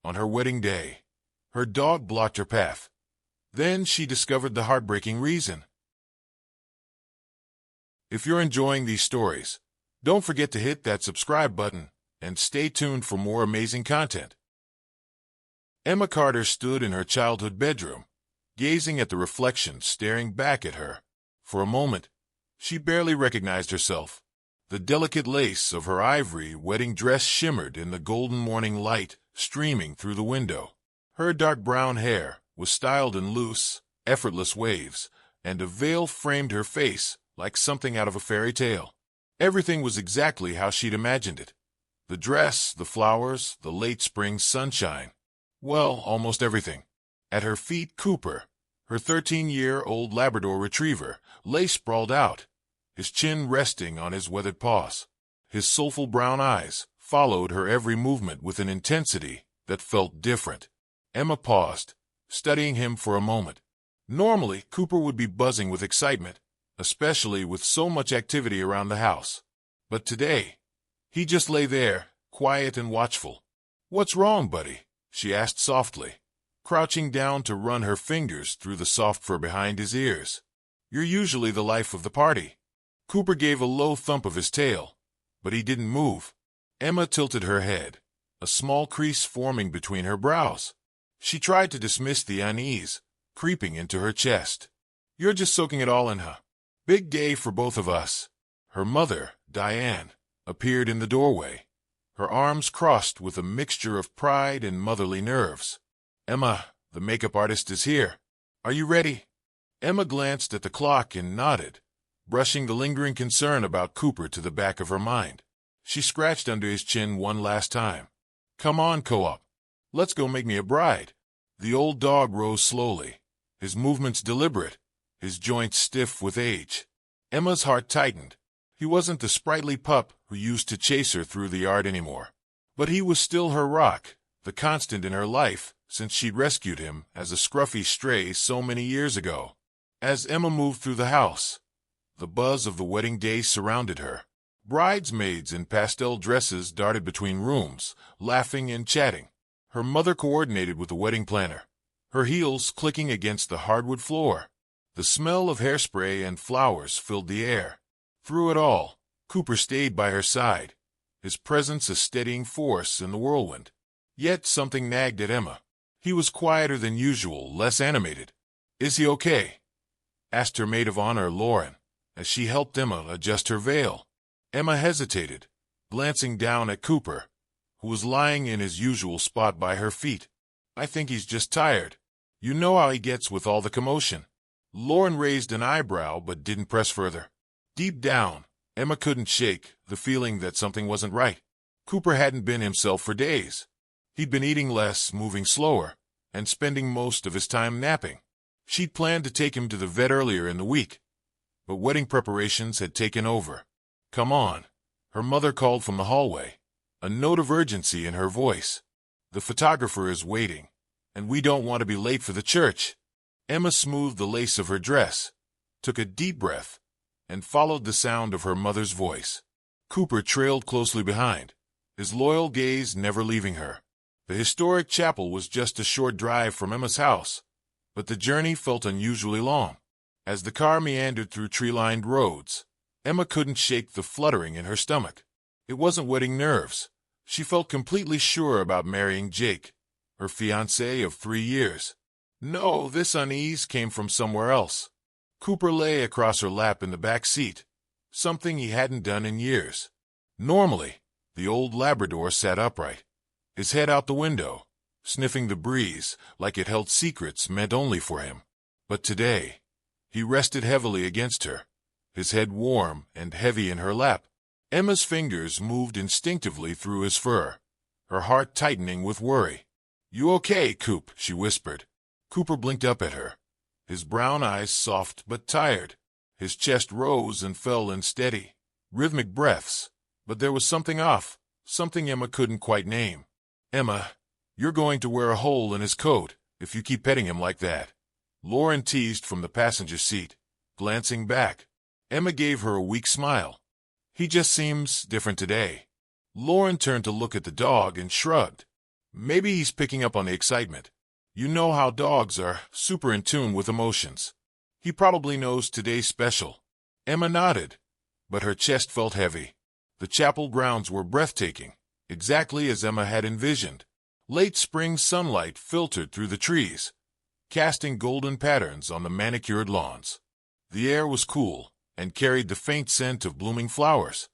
On her wedding day, her dog blocked her path. Then she discovered the heartbreaking reason. If you're enjoying these stories, don't forget to hit that subscribe button and stay tuned for more amazing content. Emma Carter stood in her childhood bedroom, gazing at the reflection staring back at her. For a moment, she barely recognized herself. The delicate lace of her ivory wedding dress shimmered in the golden morning light streaming through the window. Her dark brown hair was styled in loose, effortless waves, and a veil framed her face like something out of a fairy tale. Everything was exactly how she'd imagined it. The dress, the flowers, the late spring sunshine. Well, almost everything. At her feet, Cooper, her 13-year-old Labrador retriever, lay sprawled out, his chin resting on his weathered paws. His soulful brown eyes followed her every movement with an intensity that felt different. Emma paused, studying him for a moment. Normally, Cooper would be buzzing with excitement, especially with so much activity around the house. But today, he just lay there, quiet and watchful. "What's wrong, buddy?" she asked softly, crouching down to run her fingers through the soft fur behind his ears. "You're usually the life of the party." Cooper gave a low thump of his tail, but he didn't move. Emma tilted her head, a small crease forming between her brows. She tried to dismiss the unease creeping into her chest. "You're just soaking it all in, huh? Big day for both of us." Her mother, Diane, appeared in the doorway, her arms crossed with a mixture of pride and motherly nerves. "Emma, the makeup artist is here. Are you ready?" Emma glanced at the clock and nodded, brushing the lingering concern about Cooper to the back of her mind. She scratched under his chin one last time. "Come on, Co-op. Let's go make me a bride." The old dog rose slowly, his movements deliberate, his joints stiff with age. Emma's heart tightened. He wasn't the sprightly pup who used to chase her through the yard anymore. But he was still her rock, the constant in her life since she'd rescued him as a scruffy stray so many years ago. As Emma moved through the house, the buzz of the wedding day surrounded her. Bridesmaids in pastel dresses darted between rooms, laughing and chatting. Her mother coordinated with the wedding planner, her heels clicking against the hardwood floor. The smell of hairspray and flowers filled the air. Through it all, Cooper stayed by her side, his presence a steadying force in the whirlwind. Yet something nagged at Emma. He was quieter than usual, less animated. "Is he okay?" asked her maid of honor, Lauren, as she helped Emma adjust her veil. Emma hesitated, glancing down at Cooper, who was lying in his usual spot by her feet. "I think he's just tired. You know how he gets with all the commotion." Lauren raised an eyebrow but didn't press further. Deep down, Emma couldn't shake the feeling that something wasn't right. Cooper hadn't been himself for days. He'd been eating less, moving slower, and spending most of his time napping. She'd planned to take him to the vet earlier in the week, but wedding preparations had taken over. "Come on," her mother called from the hallway, a note of urgency in her voice. "The photographer is waiting, and we don't want to be late for the church." Emma smoothed the lace of her dress, took a deep breath, and followed the sound of her mother's voice. Cooper trailed closely behind, his loyal gaze never leaving her. The historic chapel was just a short drive from Emma's house, but the journey felt unusually long. As the car meandered through tree-lined roads, Emma couldn't shake the fluttering in her stomach. It wasn't wedding nerves. She felt completely sure about marrying Jake, her fiancé of 3 years. No, this unease came from somewhere else. Cooper lay across her lap in the back seat, something he hadn't done in years. Normally, the old Labrador sat upright, his head out the window, sniffing the breeze like it held secrets meant only for him. But today, he rested heavily against her, his head warm and heavy in her lap. Emma's fingers moved instinctively through his fur, her heart tightening with worry. "You okay, Coop?" she whispered. Cooper blinked up at her, his brown eyes soft but tired. His chest rose and fell in steady, rhythmic breaths, but there was something off, something Emma couldn't quite name. "Emma, you're going to wear a hole in his coat if you keep petting him like that," Lauren teased from the passenger seat, glancing back. Emma gave her a weak smile. "He just seems different today." Lauren turned to look at the dog and shrugged. Maybe he's picking up on the excitement. You know how dogs are, super in tune with emotions. He probably knows today's special. Emma nodded, but her chest felt heavy. The chapel grounds were breathtaking, exactly as Emma had envisioned. Late spring sunlight filtered through the trees, casting golden patterns on the manicured lawns. The air was cool and carried the faint scent of blooming flowers.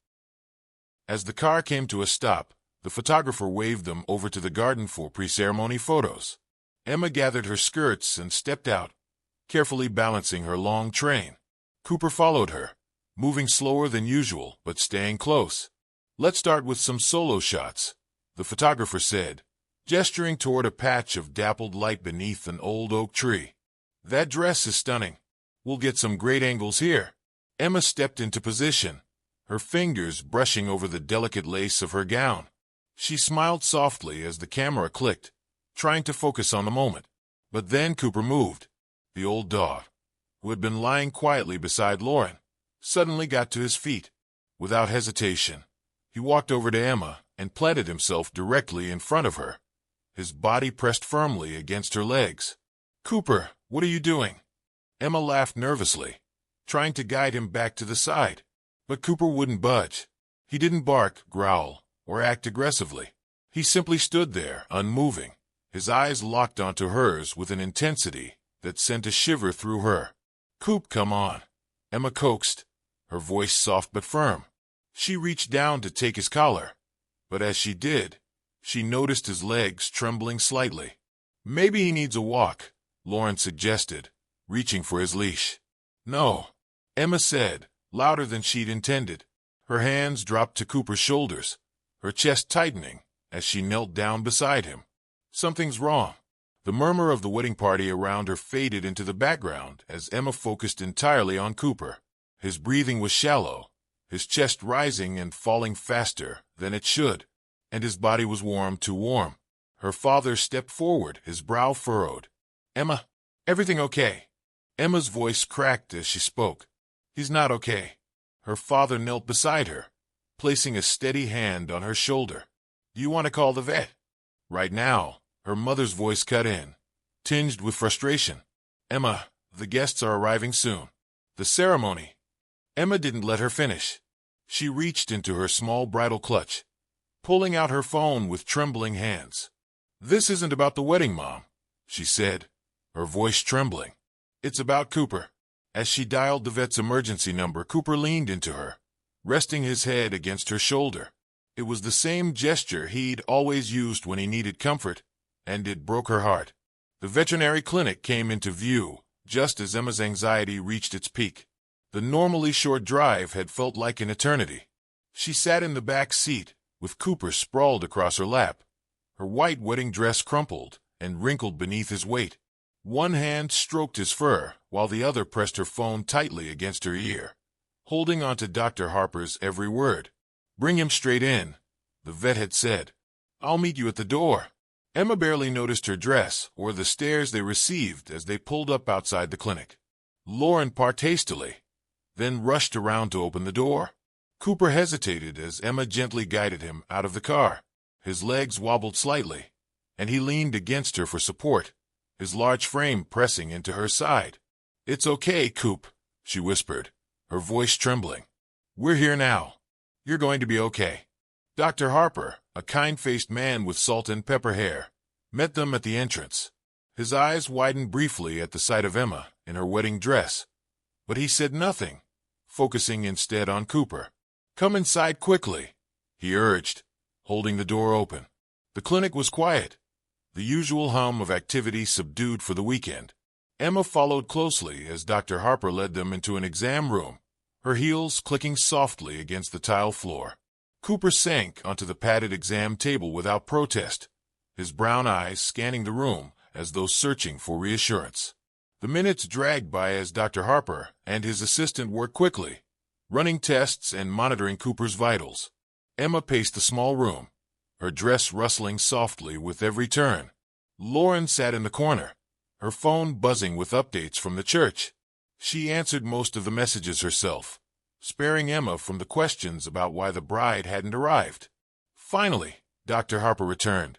As the car came to a stop, the photographer waved them over to the garden for pre-ceremony photos. Emma gathered her skirts and stepped out, carefully balancing her long train. Cooper followed her, moving slower than usual but staying close. "Let's start with some solo shots," the photographer said, gesturing toward a patch of dappled light beneath an old oak tree. "That dress is stunning. We'll get some great angles here." Emma stepped into position, her fingers brushing over the delicate lace of her gown. She smiled softly as the camera clicked, trying to focus on the moment. But then Cooper moved. The old dog, who had been lying quietly beside Lauren, suddenly got to his feet. Without hesitation, he walked over to Emma and planted himself directly in front of her, his body pressed firmly against her legs. "Cooper, what are you doing?" Emma laughed nervously, trying to guide him back to the side. But Cooper wouldn't budge. He didn't bark, growl, or act aggressively. He simply stood there, unmoving, his eyes locked onto hers with an intensity that sent a shiver through her. "Coop, come on," Emma coaxed, her voice soft but firm. She reached down to take his collar, but as she did, she noticed his legs trembling slightly. "Maybe he needs a walk," Lauren suggested, reaching for his leash. "No," Emma said, louder than she'd intended. Her hands dropped to Cooper's shoulders, her chest tightening as she knelt down beside him. "Something's wrong." The murmur of the wedding party around her faded into the background as Emma focused entirely on Cooper. His breathing was shallow, his chest rising and falling faster than it should, and his body was warm, too warm. Her father stepped forward, his brow furrowed. "Emma, everything okay?" Emma's voice cracked as she spoke. "He's not okay." Her father knelt beside her, placing a steady hand on her shoulder. "Do you want to call the vet?" "Right now," her mother's voice cut in, tinged with frustration. "Emma, the guests are arriving soon." "The ceremony." Emma didn't let her finish. She reached into her small bridal clutch, pulling out her phone with trembling hands. "This isn't about the wedding, Mom," she said, her voice trembling. "It's about Cooper." As she dialed the vet's emergency number, Cooper leaned into her, resting his head against her shoulder. It was the same gesture he'd always used when he needed comfort, and it broke her heart. The veterinary clinic came into view, just as Emma's anxiety reached its peak. The normally short drive had felt like an eternity. She sat in the back seat, with Cooper sprawled across her lap, her white wedding dress crumpled and wrinkled beneath his weight. One hand stroked his fur, while the other pressed her phone tightly against her ear, holding on to Dr. Harper's every word. "Bring him straight in," the vet had said. "I'll meet you at the door." Emma barely noticed her dress or the stares they received as they pulled up outside the clinic. Lauren parked hastily, then rushed around to open the door. Cooper hesitated as Emma gently guided him out of the car. His legs wobbled slightly, and he leaned against her for support, his large frame pressing into her side. "It's okay, Coop," she whispered, her voice trembling. "We're here now. You're going to be okay." Dr. Harper, a kind-faced man with salt and pepper hair, met them at the entrance. His eyes widened briefly at the sight of Emma in her wedding dress, but he said nothing, focusing instead on Cooper. "Come inside quickly," he urged, holding the door open. The clinic was quiet, the usual hum of activity subdued for the weekend. Emma followed closely as Dr. Harper led them into an exam room, her heels clicking softly against the tile floor. Cooper sank onto the padded exam table without protest, his brown eyes scanning the room as though searching for reassurance. The minutes dragged by as Dr. Harper and his assistant worked quickly, running tests and monitoring Cooper's vitals. Emma paced the small room, her dress rustling softly with every turn. Lauren sat in the corner, her phone buzzing with updates from the church. She answered most of the messages herself, sparing Emma from the questions about why the bride hadn't arrived. Finally, Dr. Harper returned,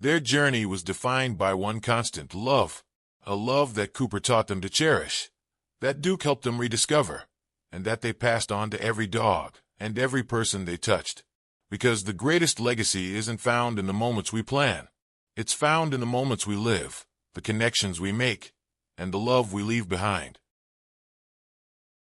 Their journey was defined by one constant: love. A love that Cooper taught them to cherish, that Duke helped them rediscover, and that they passed on to every dog and every person they touched. Because the greatest legacy isn't found in the moments we plan. It's found in the moments we live, the connections we make, and the love we leave behind.